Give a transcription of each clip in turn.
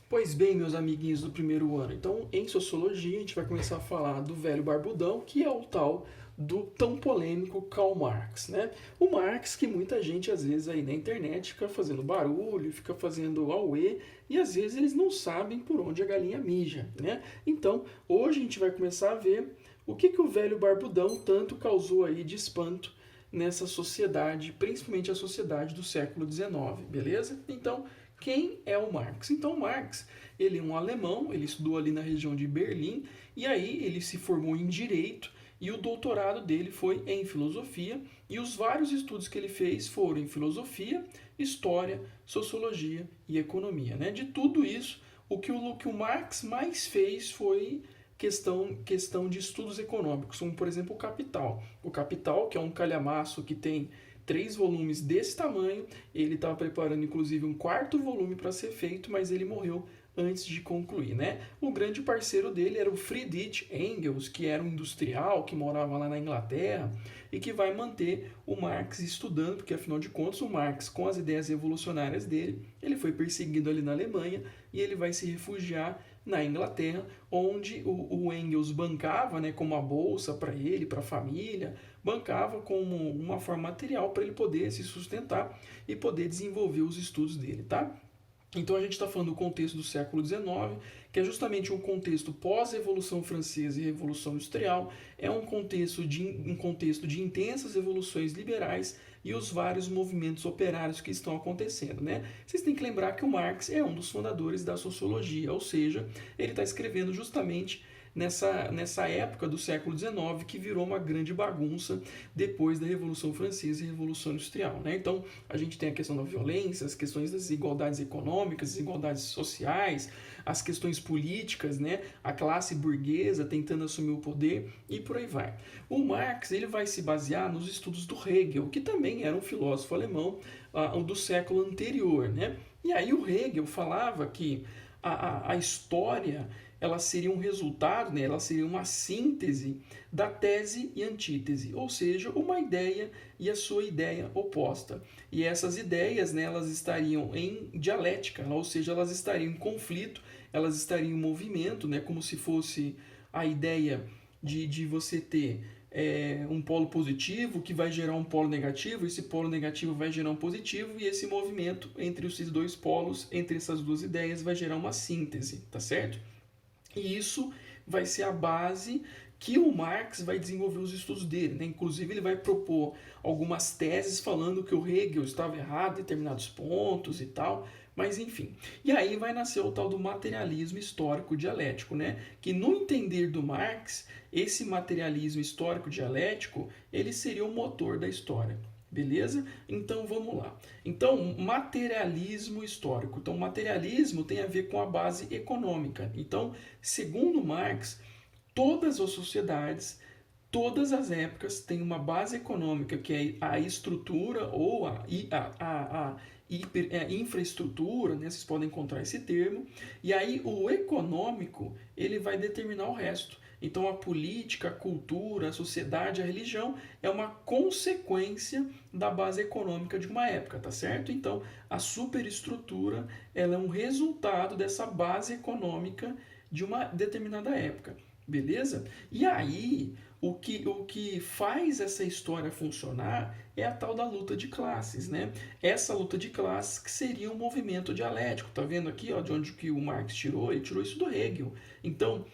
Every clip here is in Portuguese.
Pois bem, meus amiguinhos do primeiro ano, então em Sociologia a gente vai começar a falar do velho barbudão, que é o tal do tão polêmico Karl Marx, né? O Marx que muita gente às vezes aí na internet fica fazendo barulho, fica fazendo auê, e às vezes eles não sabem por onde a galinha mija, né? Então, hoje a gente vai começar a ver o que o velho barbudão tanto causou aí de espanto nessa sociedade, principalmente a sociedade do século XIX, beleza? Então, quem é o Marx? Então, o Marx, ele é um alemão, ele estudou ali na região de Berlim, e aí ele se formou em Direito, e o doutorado dele foi em Filosofia, e os vários estudos que ele fez foram em Filosofia, História, Sociologia e Economia. Né? De tudo isso, o que o Marx mais fez foi questão de estudos econômicos, como por exemplo o Capital. O Capital, que é um calhamaço que tem 3 volumes desse tamanho, ele estava preparando inclusive um quarto volume para ser feito, mas ele morreu antes de concluir, né? O grande parceiro dele era o Friedrich Engels, que era um industrial que morava lá na Inglaterra e que vai manter o Marx estudando, porque afinal de contas o Marx, com as ideias revolucionárias dele, ele foi perseguido ali na Alemanha e ele vai se refugiar na Inglaterra, onde o Engels bancava, né, como uma bolsa para ele, para a família, bancava como uma forma material para ele poder se sustentar e poder desenvolver os estudos dele, tá? Então a gente está falando do contexto do século XIX, que é justamente um contexto pós-Revolução Francesa e Revolução Industrial, é um contexto de intensas revoluções liberais e os vários movimentos operários que estão acontecendo. Né? Vocês têm que lembrar que o Marx é um dos fundadores da sociologia, ou seja, ele está escrevendo justamente nessa época do século XIX que virou uma grande bagunça depois da Revolução Francesa e Revolução Industrial. Né? Então, a gente tem a questão da violência, as questões das desigualdades econômicas, desigualdades sociais, as questões políticas, né? A classe burguesa tentando assumir o poder e por aí vai. O Marx ele vai se basear nos estudos do Hegel, que também era um filósofo alemão do século anterior. Né? E aí o Hegel falava que a história ela seria um resultado, né, ela seria uma síntese da tese e antítese, ou seja, uma ideia e a sua ideia oposta. E essas ideias, né, elas estariam em dialética, ou seja, elas estariam em conflito, elas estariam em movimento, né, como se fosse a ideia de você ter um polo positivo que vai gerar um polo negativo, esse polo negativo vai gerar um positivo e esse movimento entre esses dois polos, entre essas duas ideias, vai gerar uma síntese, tá certo? E isso vai ser a base que o Marx vai desenvolver os estudos dele. Né? Inclusive, ele vai propor algumas teses falando que o Hegel estava errado em determinados pontos e tal, mas enfim. E aí vai nascer o tal do materialismo histórico dialético, né? Que no entender do Marx, esse materialismo histórico dialético, ele seria o motor da história. Beleza? Então vamos lá. Então, materialismo histórico. Então, materialismo tem a ver com a base econômica. Então, segundo Marx, todas as sociedades, todas as épocas têm uma base econômica, que é a estrutura ou a infraestrutura, né? Vocês podem encontrar esse termo. E aí o econômico ele vai determinar o resto. Então a política, a cultura, a sociedade, a religião é uma consequência da base econômica de uma época, tá certo? Então a superestrutura ela é um resultado dessa base econômica de uma determinada época. Beleza? E aí, o que faz essa história funcionar é a tal da luta de classes, né? Essa luta de classes que seria um movimento dialético. Tá vendo aqui, ó, de onde que o Marx tirou? Ele tirou isso do Hegel. Então,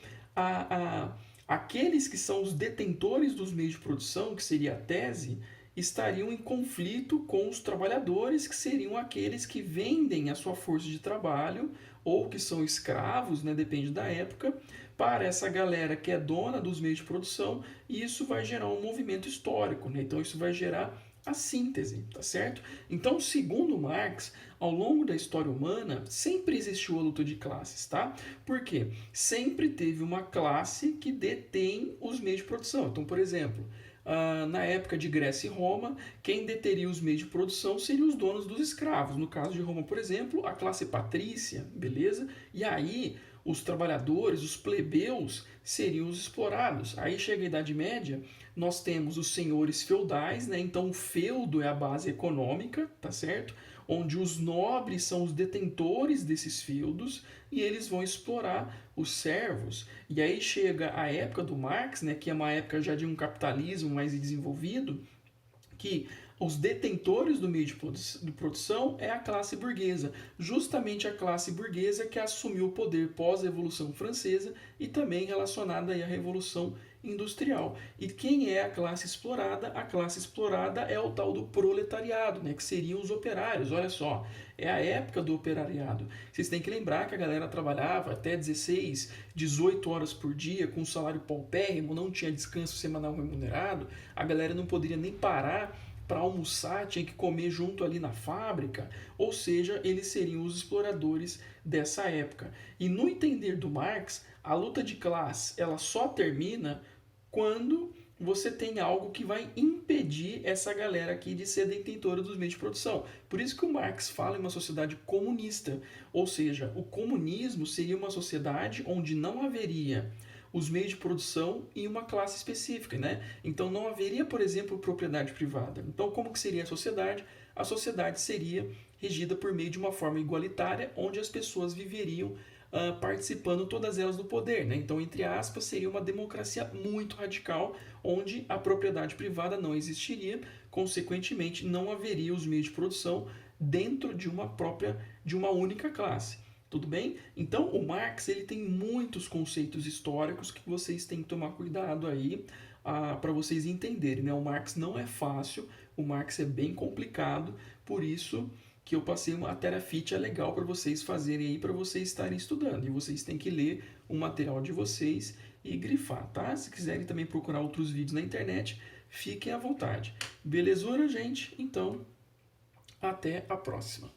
aqueles que são os detentores dos meios de produção, que seria a tese, estariam em conflito com os trabalhadores, que seriam aqueles que vendem a sua força de trabalho ou que são escravos, né, depende da época, para essa galera que é dona dos meios de produção, e isso vai gerar um movimento histórico, né? Então isso vai gerar a síntese, tá certo? Então, segundo Marx, ao longo da história humana, sempre existiu a luta de classes, tá? Por quê? Sempre teve uma classe que detém os meios de produção. Então, por exemplo, na época de Grécia e Roma, quem deteria os meios de produção seriam os donos dos escravos. No caso de Roma, por exemplo, a classe patrícia, beleza? E aí os trabalhadores, os plebeus, seriam os explorados. Aí chega a Idade Média, nós temos os senhores feudais, né? Então o feudo é a base econômica, tá certo? Onde os nobres são os detentores desses feudos e eles vão explorar os servos. E aí chega a época do Marx, né? Que é uma época já de um capitalismo mais desenvolvido, que os detentores do meio de produção é a classe burguesa, justamente a classe burguesa que assumiu o poder pós-Revolução Francesa e também relacionada aí à Revolução Industrial. E quem é a classe explorada? A classe explorada é o tal do proletariado, né, que seriam os operários. Olha só, é a época do operariado. Vocês têm que lembrar que a galera trabalhava até 16, 18 horas por dia com um salário paupérrimo, não tinha descanso semanal remunerado, a galera não poderia nem parar para almoçar, tinha que comer junto ali na fábrica, ou seja, eles seriam os exploradores dessa época. E no entender do Marx, a luta de classe ela só termina quando você tem algo que vai impedir essa galera aqui de ser detentora dos meios de produção. Por isso que o Marx fala em uma sociedade comunista, ou seja, o comunismo seria uma sociedade onde não haveria os meios de produção em uma classe específica, né? Então não haveria, por exemplo, propriedade privada. Então como que seria a sociedade? A sociedade seria regida por meio de uma forma igualitária, onde as pessoas viveriam participando todas elas do poder, né? Então, entre aspas, seria uma democracia muito radical, onde a propriedade privada não existiria, consequentemente não haveria os meios de produção dentro de uma única classe. Tudo bem? Então, o Marx ele tem muitos conceitos históricos que vocês têm que tomar cuidado aí para vocês entenderem. Né? O Marx não é fácil, o Marx é bem complicado, por isso que eu passei uma Terafit legal para vocês fazerem aí, para vocês estarem estudando. E vocês têm que ler o material de vocês e grifar, tá? Se quiserem também procurar outros vídeos na internet, fiquem à vontade. Belezura, gente? Então, até a próxima.